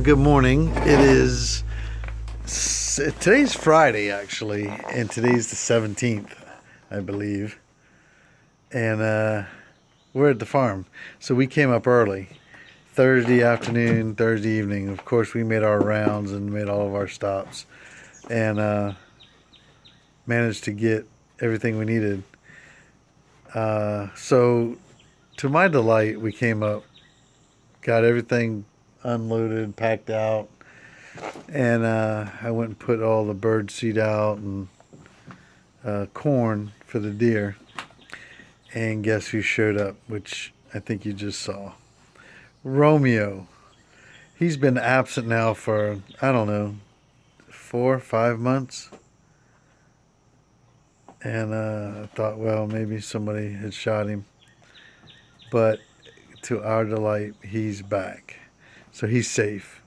good morning. Today's Friday, actually, and today's the 17th, I believe. And we're at the farm. So we came up early. Thursday afternoon, Thursday evening. Of course, we made our rounds and made all of our stops. And managed to get everything we needed. So, to my delight, we came up, got everything unloaded, packed out, and I went and put all the bird seed out and corn for the deer. And guess who showed up, which I think you just saw? Romeo. He's been absent now for, I don't know, 4 or 5 months. And I thought, well, maybe somebody had shot him. But to our delight, he's back. So he's safe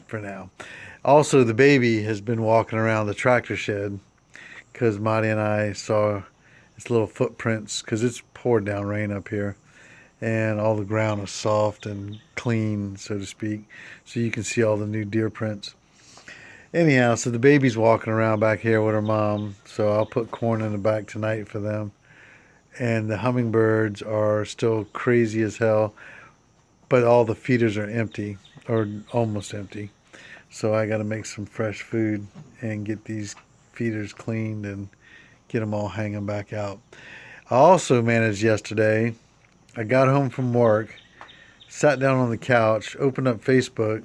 for now. Also, the baby has been walking around the tractor shed because Marty and I saw its little footprints because it's poured down rain up here. And all the ground is soft and clean, so to speak. So you can see all the new deer prints. Anyhow, so the baby's walking around back here with her mom. So I'll put corn in the back tonight for them. And the hummingbirds are still crazy as hell. But all the feeders are empty, or almost empty. So I got to make some fresh food and get these feeders cleaned and get them all hanging back out. I also managed yesterday. I got home from work, sat down on the couch, opened up Facebook,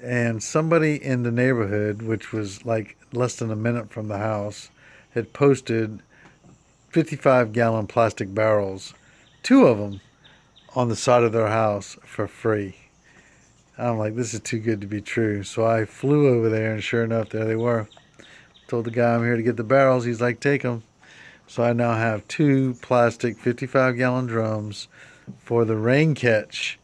and somebody in the neighborhood, which was like less than a minute from the house, had posted 55-gallon plastic barrels, 2 of them, on the side of their house for free. I'm like, this is too good to be true. So I flew over there, and sure enough, there they were. Told the guy I'm here to get the barrels. He's like, take them. So I now have 2 plastic 55-gallon drums for the rain catch.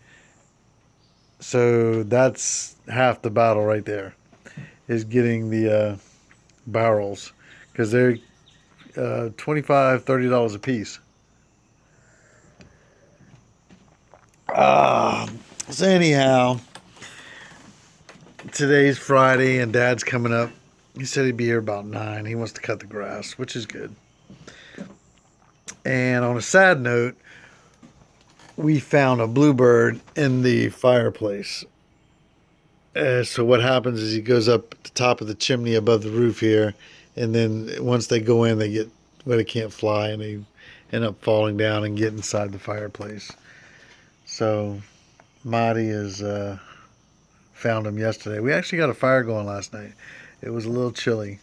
So that's half the battle right there, is getting the barrels, because they're $25, $30 a piece. So anyhow, today's Friday and Dad's coming up. He said he'd be here about 9. He wants to cut the grass, which is good. And on a sad note, we found a bluebird in the fireplace. So what happens is he goes up at the top of the chimney above the roof here, and then once they go in, they can't fly, and they end up falling down and get inside the fireplace. So Marty has found him yesterday. We actually got a fire going last night. It was a little chilly.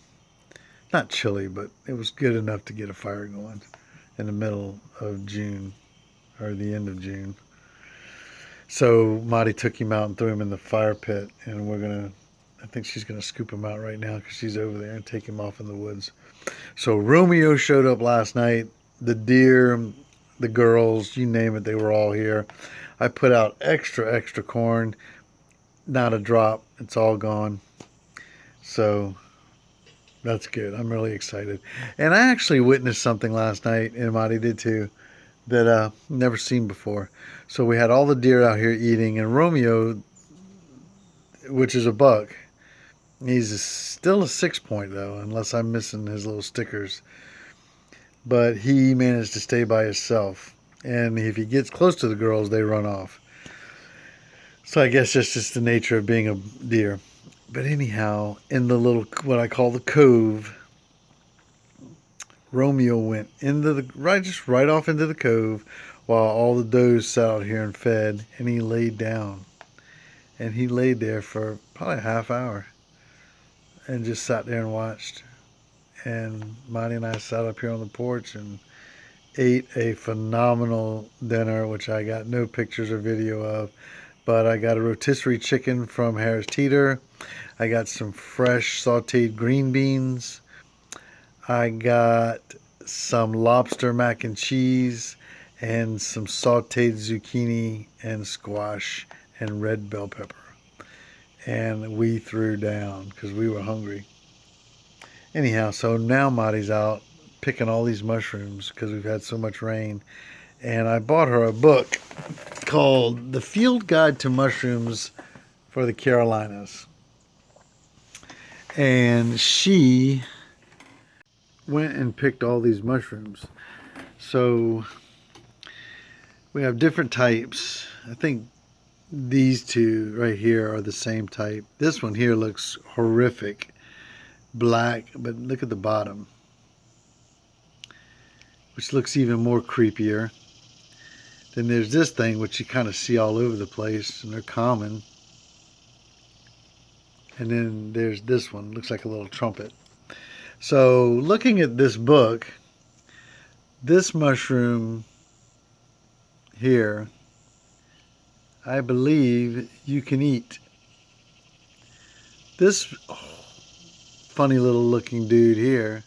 Not chilly, but it was good enough to get a fire going in the middle of June, or the end of June. So Marty took him out and threw him in the fire pit, and I think she's gonna scoop him out right now because she's over there, and take him off in the woods. So Romeo showed up last night. The deer, the girls, you name it, they were all here. I put out extra corn, not a drop. It's all gone. So that's good. I'm really excited. And I actually witnessed something last night, and Marty did too, that never seen before. So we had all the deer out here eating, and Romeo, which is a buck, still a 6-point though, unless I'm missing his little stickers. But he managed to stay by himself, and if he gets close to the girls, they run off. So I guess that's just the nature of being a deer. But anyhow, in the little, what I call the cove, Romeo went into just right off into the cove, while all the does sat out here and fed, and he laid down. And he laid there for probably a half hour and just sat there and watched. And Marty and I sat up here on the porch and ate a phenomenal dinner, which I got no pictures or video of. But I got a rotisserie chicken from Harris Teeter. I got some fresh sauteed green beans. I got some lobster mac and cheese and some sauteed zucchini and squash and red bell pepper. And we threw down because we were hungry. Anyhow, so now Marty's out picking all these mushrooms because we've had so much rain. And I bought her a book called The Field Guide to Mushrooms for the Carolinas. And she went and picked all these mushrooms. So we have different types. I think these two right here are the same type. This one here looks horrific. Black, but look at the bottom, which looks even more creepier. Then there's this thing, which you kind of see all over the place, and they're common. And then there's this one, looks like a little trumpet. So looking at this book, this mushroom here, I believe you can eat. This funny little looking dude here,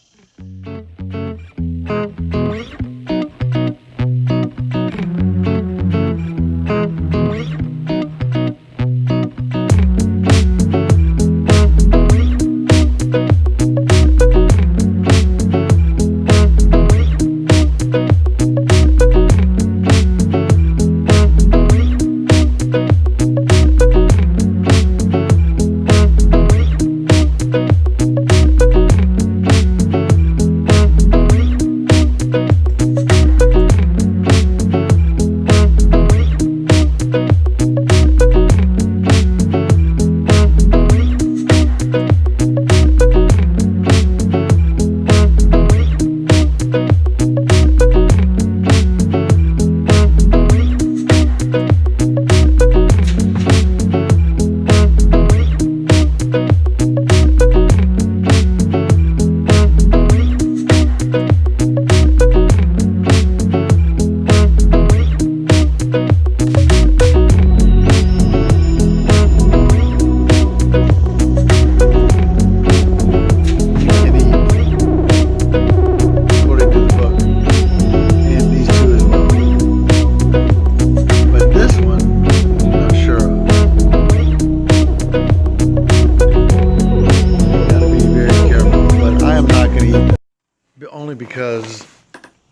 only because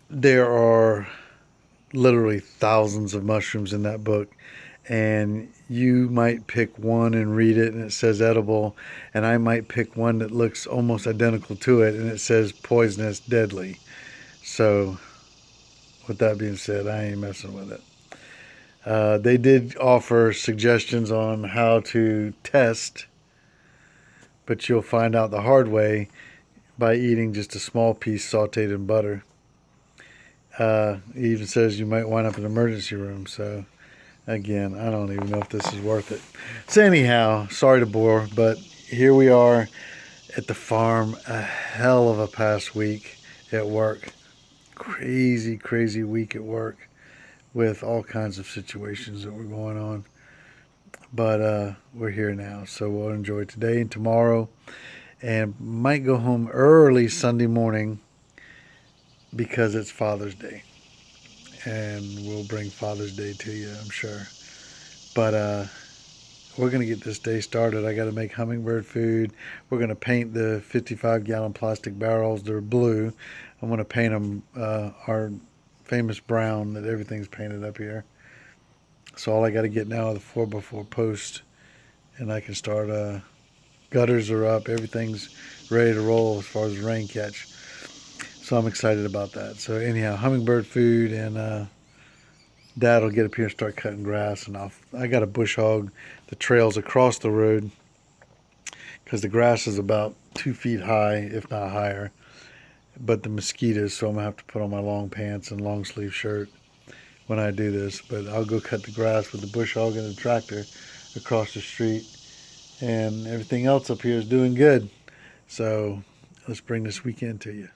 there are literally thousands of mushrooms in that book, and you might pick one and read it and it says edible, and I might pick one that looks almost identical to it and it says poisonous, deadly. So with that being said, I ain't messing with it. They did offer suggestions on how to test, but you'll find out the hard way by eating just a small piece sauteed in butter. It even says you might wind up in an emergency room. So, again, I don't even know if this is worth it. So, anyhow, sorry to bore, but here we are at the farm. A hell of a past week at work. Crazy, crazy week at work with all kinds of situations that were going on. But we're here now, so we'll enjoy today and tomorrow. And might go home early Sunday morning because it's Father's Day. And we'll bring Father's Day to you, I'm sure. But we're going to get this day started. I got to make hummingbird food. We're going to paint the 55-gallon plastic barrels. They're blue. I'm going to paint them our famous brown that everything's painted up here. So all I got to get now are the 4x4 posts, and I can start. Gutters are up. Everything's ready to roll as far as rain catch. So I'm excited about that. So anyhow, hummingbird food, and Dad will get up here and start cutting grass, and I got to bush hog the trails across the road because the grass is about 2 feet high, if not higher. But the mosquitoes, so I'm gonna have to put on my long pants and long sleeve shirt when I do this. But I'll go cut the grass with the bush hog and the tractor across the street, and everything else up here is doing good. So let's bring this weekend to you.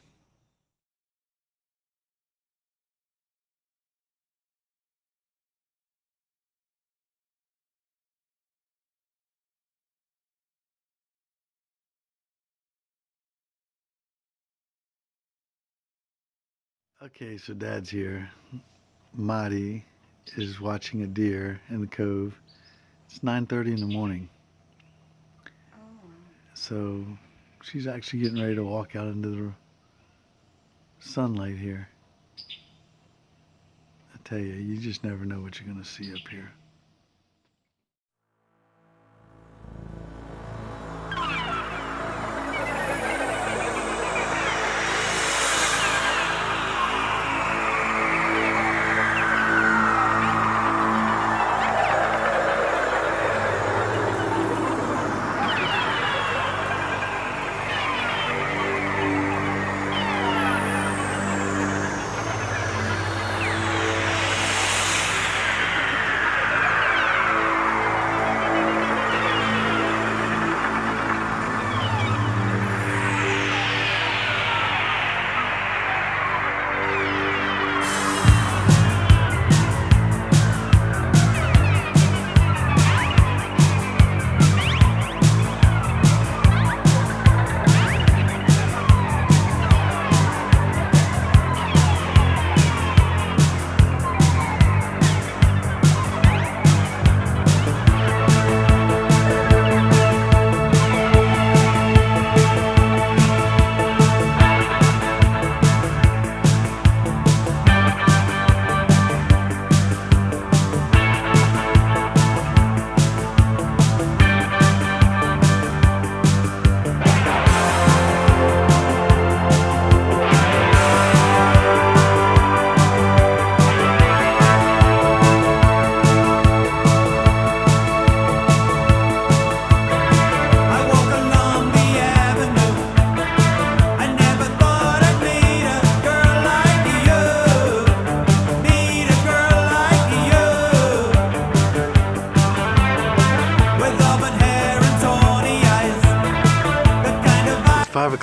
Okay, so Dad's here. Marty is watching a deer in the cove. It's 9:30 in the morning. So she's actually getting ready to walk out into the sunlight here. I tell you, you just never know what you're going to see up here.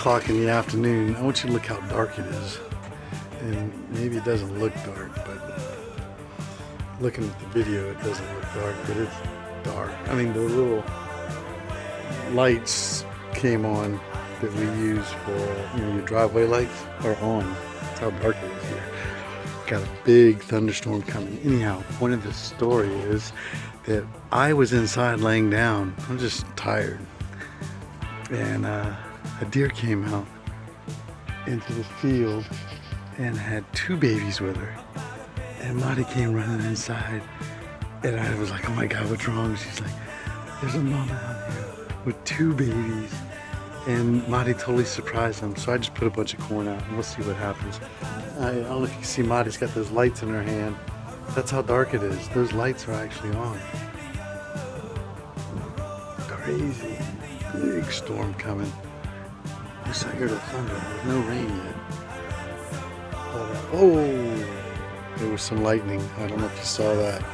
o'clock in the afternoon. I want you to look how dark it is. And maybe it doesn't look dark, but looking at the video, it doesn't look dark, but it's dark. I mean, the little lights came on that we use for, you know, your driveway lights are on. That's how dark it is here. Got a big thunderstorm coming. Anyhow, point of the story is that I was inside laying down. I'm just tired. And a deer came out into the field and had 2 babies with her. And Marty came running inside. And I was like, oh my God, what's wrong? She's like, there's a mama out here with 2 babies. And Marty totally surprised them. So I just put a bunch of corn out and we'll see what happens. I don't know if you can see Marty's got those lights in her hand. That's how dark it is. Those lights are actually on. Crazy. Big storm coming. Yes, I hear the thunder. There's no rain yet. But, oh, there was some lightning. I don't know if you saw that.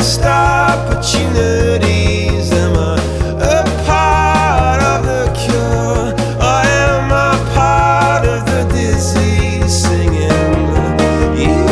missed opportunities? Am I a part of the cure, or am I part of the disease? Singing you.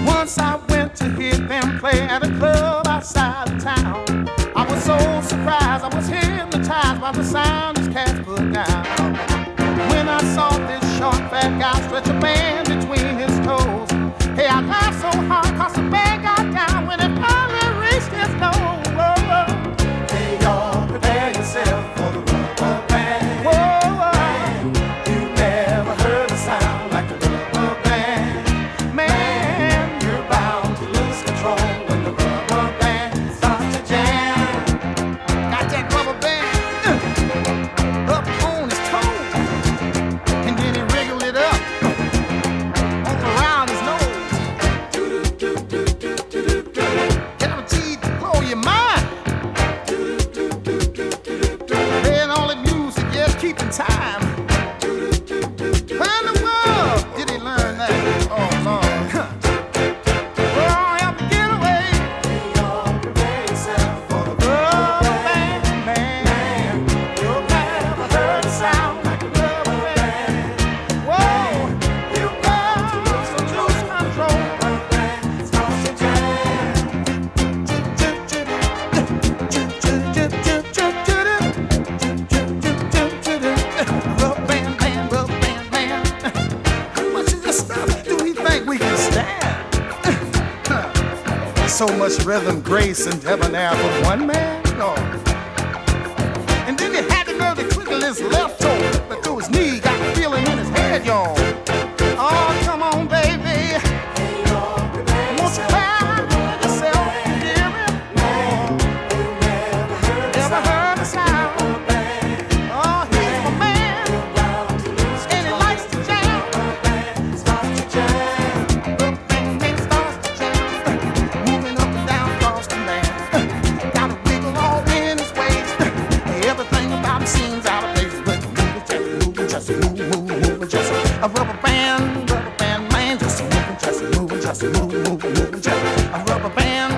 Once I went to hear them play at a club outside of town. I was so surprised, I was hypnotized by the sound these cats put down. When I saw this short fat guy stretch a band between his toes, hey, I laughed so hard cause the band got down when it finally reached his nose. Hey, y'all, prepare yourself for the rubber band. Whoa, man, you never heard a sound like the rubber band. Man, you're bound to lose control when the rubber band starts to jam. Got that rubber band up on his toes, and then he wriggled it up so much rhythm, grace, and debonair for one man, no. And then he had the nerve to twiddle his left toe, but through his knee, got the feeling in his head, y'all. Oh, come on, baby. Won't you cry yourself, hear me? Never heard a sound. Oh, he's my man, and he likes to jam. The band starts to jam, moving up and down across the land. Got a wiggle all in his waist. Everything about him seems out of place, but just moving, just a rubber band man, just moving, just moving, just a rubber band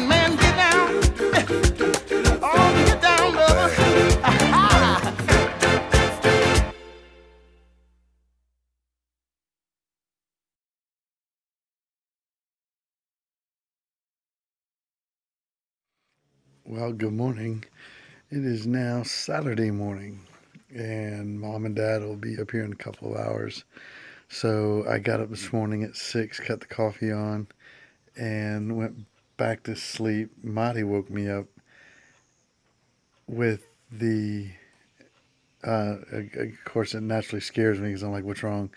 man, get down, oh, get down, brother. Aha. Well, good morning. It is now Saturday morning, and Mom and Dad will be up here in a couple of hours. So I got up this morning at 6, cut the coffee on, and went back to sleep. Marty woke me up with the, of course it naturally scares me because I'm like, what's wrong?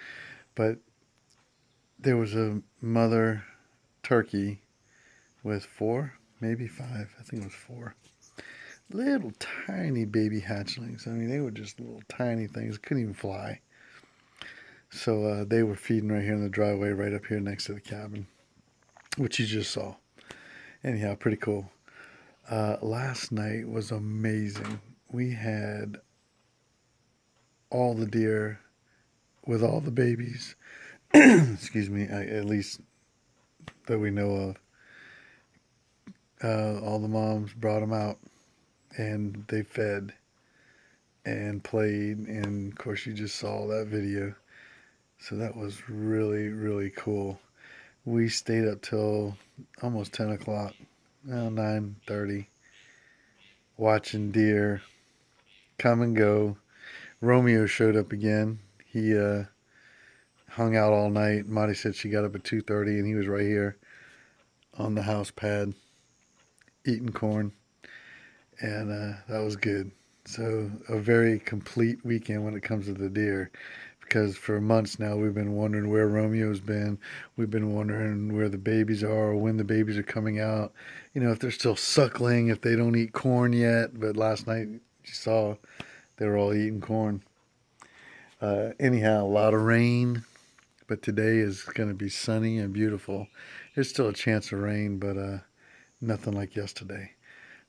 But there was a mother turkey with 4, maybe 5, I think it was 4. Little tiny baby hatchlings. I mean, they were just little tiny things. Couldn't even fly. So they were feeding right here in the driveway, right up here next to the cabin, which you just saw. Anyhow, pretty cool. Last night was amazing. We had all the deer with all the babies. Excuse me, at least that we know of. All the moms brought them out, and they fed and played, and of course you just saw that video. So that was really, really cool. We stayed up till almost 10 o'clock, 9:30, watching deer come and go. Romeo showed up again. He hung out all night. Marty said she got up at 2:30, and he was right here on the house pad eating corn. And that was good. So a very complete weekend when it comes to the deer, because for months now we've been wondering where Romeo's been. We've been wondering where the babies are, or when the babies are coming out. You know, if they're still suckling, if they don't eat corn yet. But last night you saw they were all eating corn. Anyhow, a lot of rain, but today is going to be sunny and beautiful. There's still a chance of rain, but nothing like yesterday.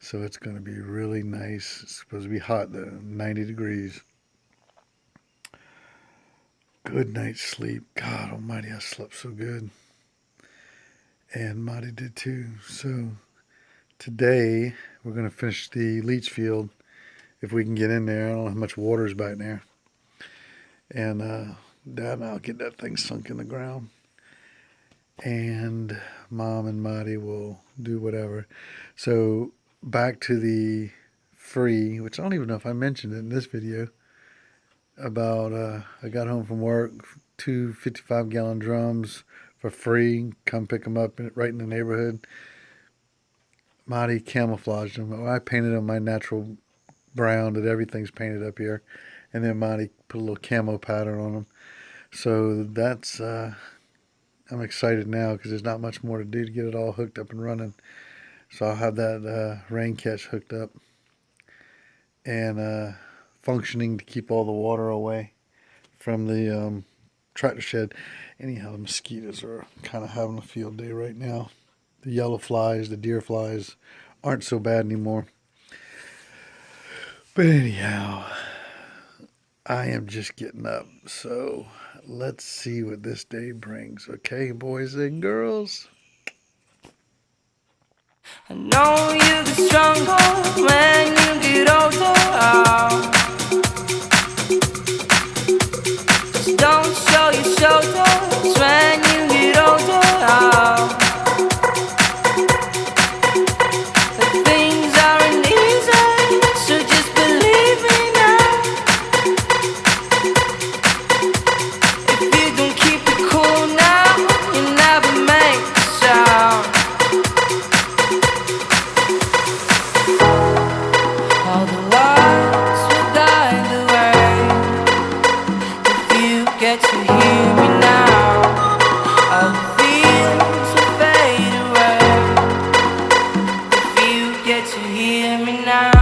So it's going to be really nice. It's supposed to be hot, though, 90 degrees. Good night's sleep. God almighty, I slept so good. And Marty did too. So today we're going to finish the leach field if we can get in there. I don't know how much water's back there. And Dad and I'll get that thing sunk in the ground. And Mom and Marty will do whatever. So back to the free, which I don't even know if I mentioned it in this video, about I got home from work, 2 55-gallon drums for free. Come pick them up right in the neighborhood. Marty camouflaged them. I painted them my natural brown that everything's painted up here. And then Marty put a little camo pattern on them. So that's, I'm excited now because there's not much more to do to get it all hooked up and running. So I'll have that rain catch hooked up and functioning to keep all the water away from the tractor shed. Anyhow, the mosquitoes are kind of having a field day right now. The yellow flies, the deer flies aren't so bad anymore. But anyhow, I am just getting up. So let's see what this day brings. Okay, boys and girls? I know you get stronger when you get older. Just don't show your shoulders when you get older. The things aren't easy, so just believe me now. If you don't keep it cool now, you never make a sound. hear me now? All the feels will fade away if you get to hear me now.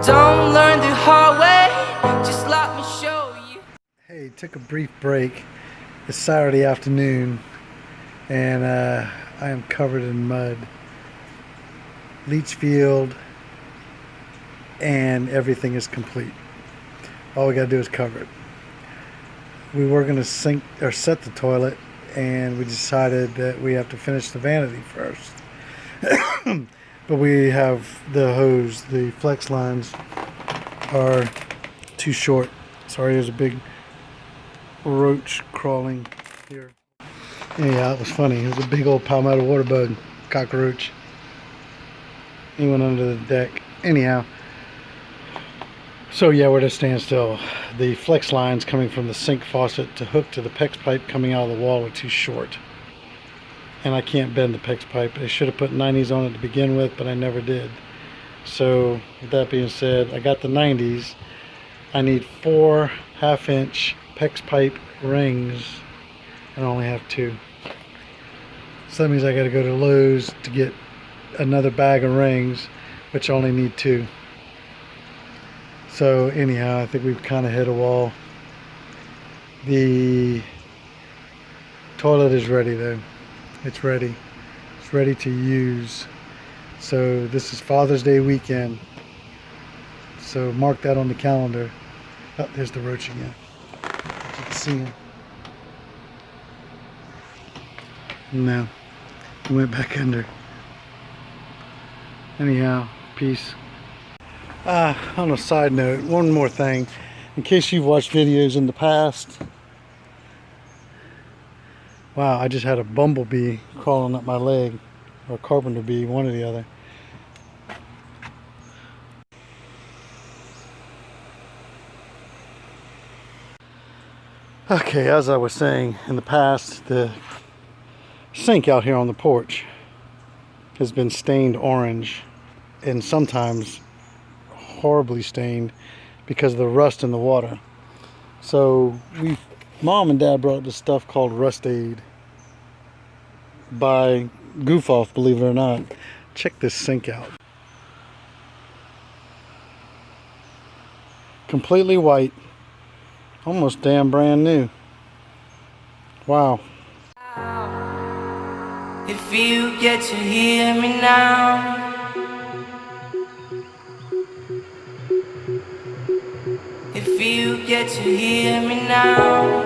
Don't learn the hard way, just let me show you. Hey, took a brief break. It's Saturday afternoon, and I am covered in mud. Leach field, and everything is complete. All we gotta do is cover it. We were gonna sink or set the toilet, and we decided that we have to finish the vanity first. But we have the hose, the flex lines are too short. Sorry, there's a big roach crawling here. Yeah, it was funny. It was a big old palmetto water bug, cockroach. He went under the deck. Anyhow, so yeah, we're at a standstill. The flex lines coming from the sink faucet to hook to the PEX pipe coming out of the wall are too short. And I can't bend the PEX pipe. I should have put 90s on it to begin with, but I never did. So with that being said, I got the 90s. I need 4 half-inch PEX pipe rings, and I only have 2. So that means I got to go to Lowe's to get another bag of rings, which I only need 2. So anyhow, I think we've kind of hit a wall. The toilet is ready though. It's ready. It's ready to use. So this is Father's Day weekend. So mark that on the calendar. Oh, there's the roach again. You can see him. No, he went back under. Anyhow, peace. On a side note, one more thing. In case you've watched videos in the past, wow, I just had a bumblebee crawling up my leg, or a carpenter bee, one or the other. Okay, as I was saying, in the past, the sink out here on the porch has been stained orange, and sometimes horribly stained because of the rust in the water. So Mom and Dad brought this stuff called Rust Aid by Goof Off, believe it or not. Check this sink out. Completely white, almost damn brand new. Wow. If you get to hear me now, if you get to hear me now,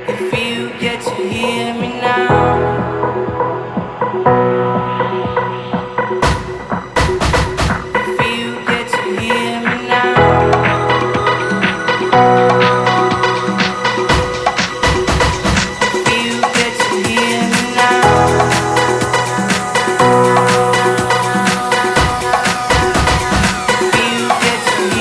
if you get to hear me now, if you get to hear me now, if you get to hear me now. If you get to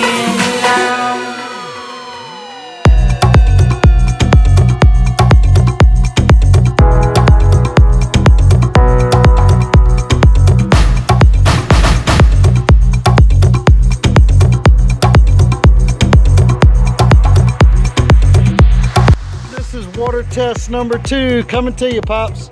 test number 2 coming to you, Pops.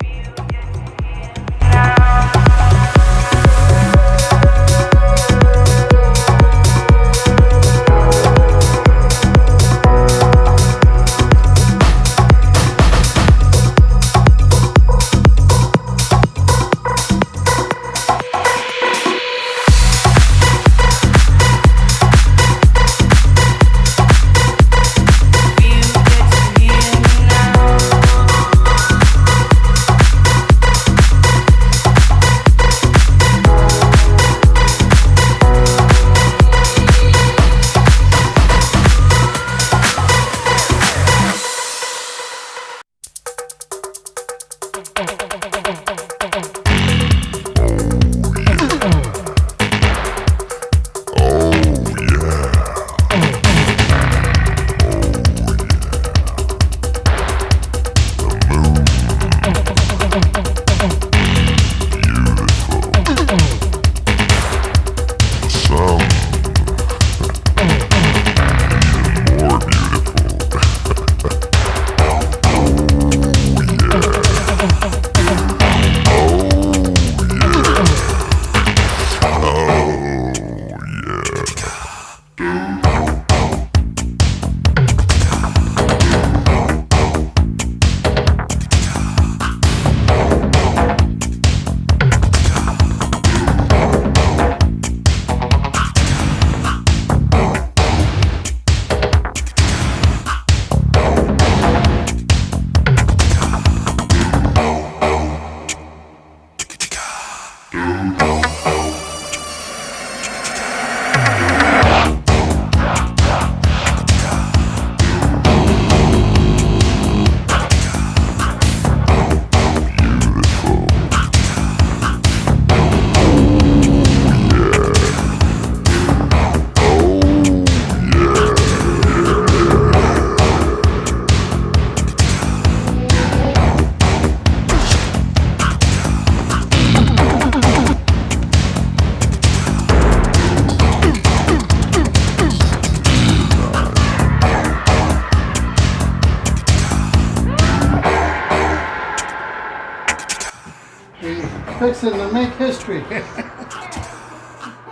Fixing to make history.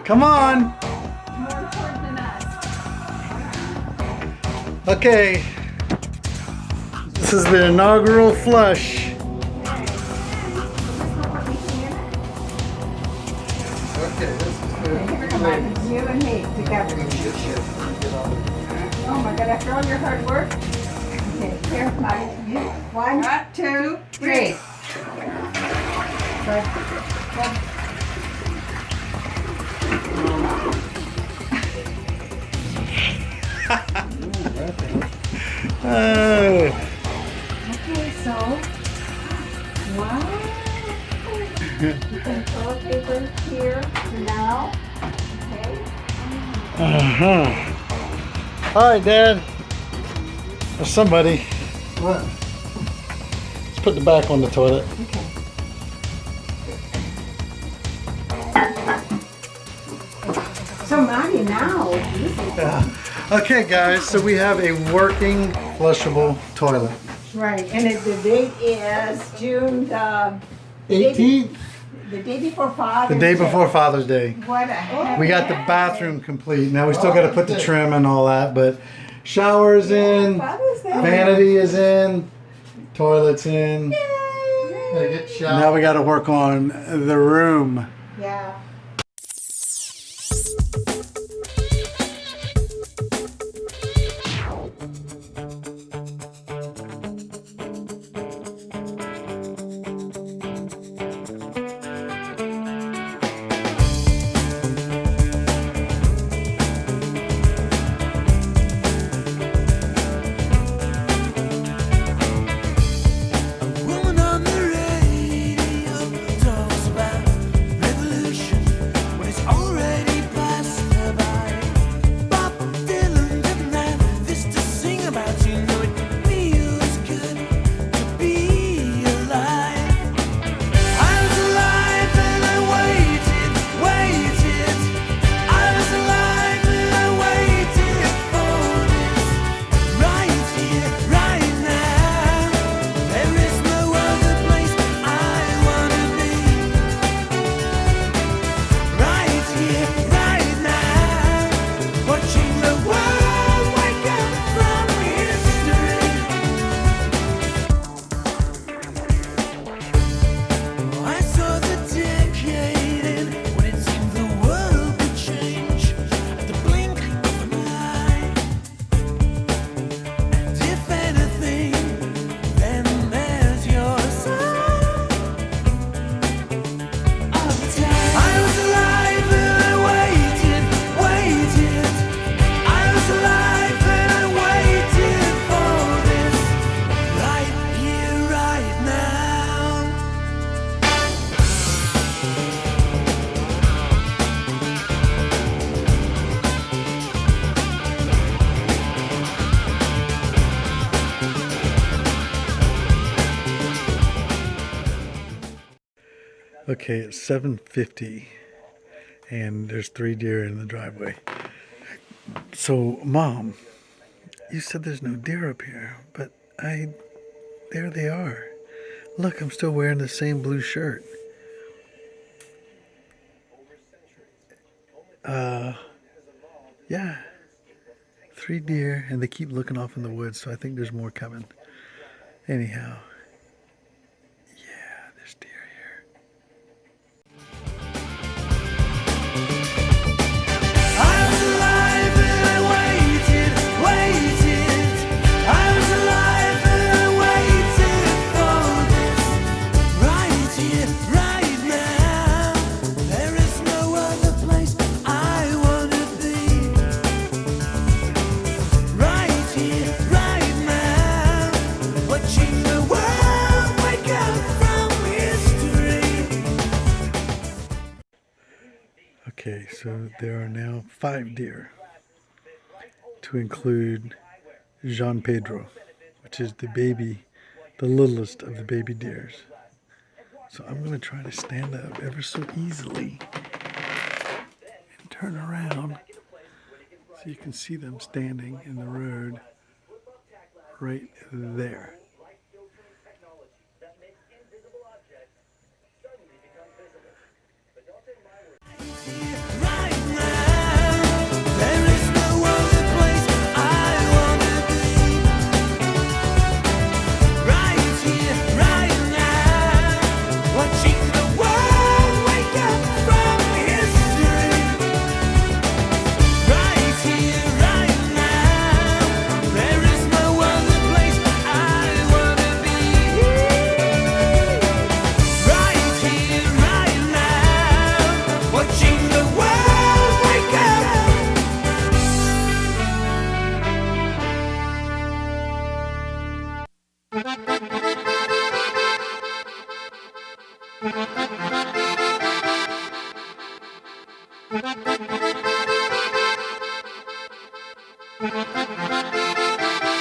Come on. Okay. This is the inaugural flush. Okay, this is good. Come on, you and me together. Oh my God, after all your hard work. Okay, here, Molly, you. 1, 2, 3. Oh. Okay, so, wow. You can toilet paper here now. Okay. All right, Dad. Or somebody. What? Let's put the back on the toilet. Okay. So, Marty, now, this is Yeah. Okay, guys. So we have a working flushable toilet. right. And the date is June the 18th. The day before Father's The day Day. before Father's Day. What a heck We got the bathroom complete. Now we still got to put the trim and all that, but shower's in, Father's Day. vanity is in, toilet's in. Gotta get shot. Now we got to work on the room. Yeah. Woman on the radio talks about revolution. Okay, it's 7:50 and there's 3 deer in the driveway. So, Mom, you said there's no deer up here, but there they are. Look, I'm still wearing the same blue shirt. Yeah, 3 deer, and they keep looking off in the woods, so I think there's more coming. Anyhow, yeah, there's deer here. I was alive and I waited. I was alive and I waited for this. Right here, right now. There is no other place I wanna be. Right here, right now. Watching the world wake up from history. Okay, so there are now 5 deer, to include Jao Pedro, which is the littlest of the baby deers. So I'm going to try to stand up ever so easily and turn around so you can see them standing in the road right there. Right now, there is no other place I wanna be. Right here, right now, watching the world wake up from history. Right here, right now, there is no other place I wanna be. Right here, right now, watching the world wake up.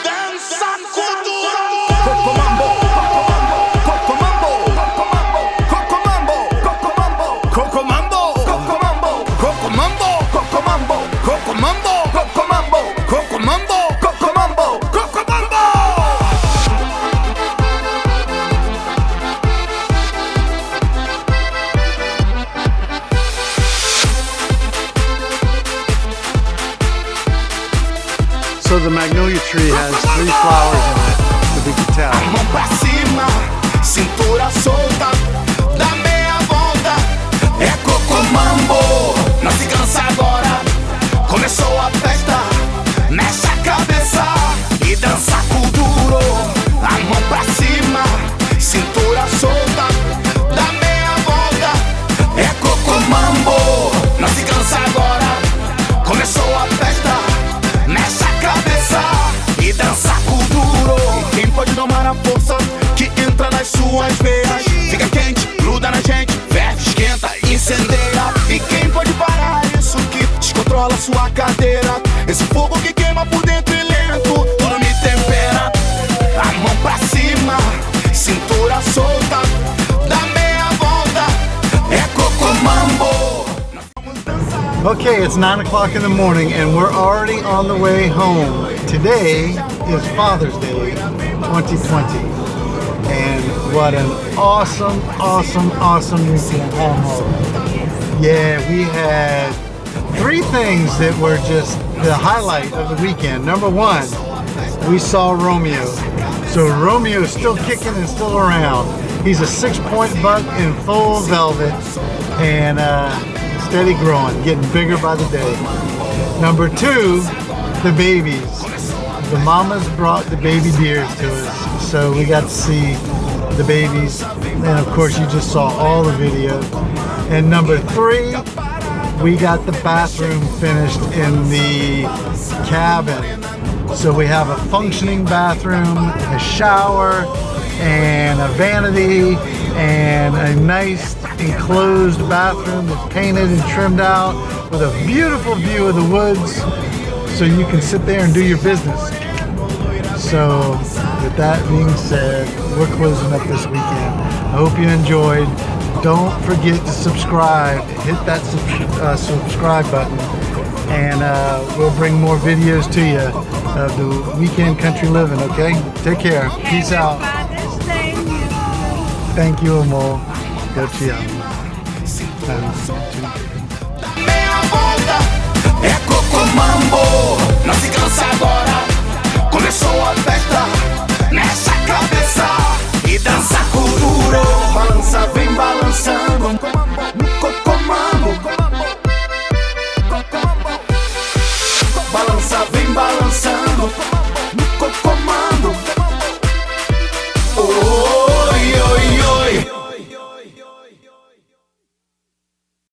Danza cultural. Coco mambo, coco mambo, coco mambo, coco mambo, coco mambo, coco mambo, coco mambo, coco mambo, coco mambo, coco mambo, coco mambo, coco mambo, coco mambo. So the magnolia tree has 3 flowers in it, if you can tell. Mão pra cima, cintura solta, dá meia volta, é coco mambo, não se cansa agora, começou a festa, mexe a cabeça e dança com duro, a mão pra cima, cintura solta, dá meia volta, é coco mambo, não se cansa agora, começou a festa, mexe a cabeça e dança com duro. Quem pode domar a força que entra nas suas veias? Fica quente, gruda na gente, ferve, esquenta, incendeia. E quem pode parar isso que descontrola sua cadeira? Esse fogo que queima por dentro e lento, tudo me tempera. A mão pra cima, cintura solta, dá meia volta, é coco mambo. Nós vamos dançar. Okay, it's 9 o'clock in the morning and we're already on the way home. Today is Father's Day 2020. And what an awesome weekend home. Yeah, we had 3 things that were just the highlight of the weekend. Number 1, we saw Romeo. So Romeo is still kicking and still around. He's a 6-point buck in full velvet and steady growing, getting bigger by the day. Number 2, the babies. The mamas brought the baby deers to us, so we got to see the babies, and of course you just saw all the video. And number 3, we got the bathroom finished in the cabin. So we have a functioning bathroom, a shower, and a vanity, and a nice enclosed bathroom that's painted and trimmed out with a beautiful view of the woods, so you can sit there and do your business. So with that being said, we're closing up this weekend. I hope you enjoyed. Don't forget to subscribe. Hit that subscribe button, and we'll bring more videos to you of the weekend country living. Okay, take care. Peace out. Thank you, amor. Eu te amo. Meia volta é coco mambo.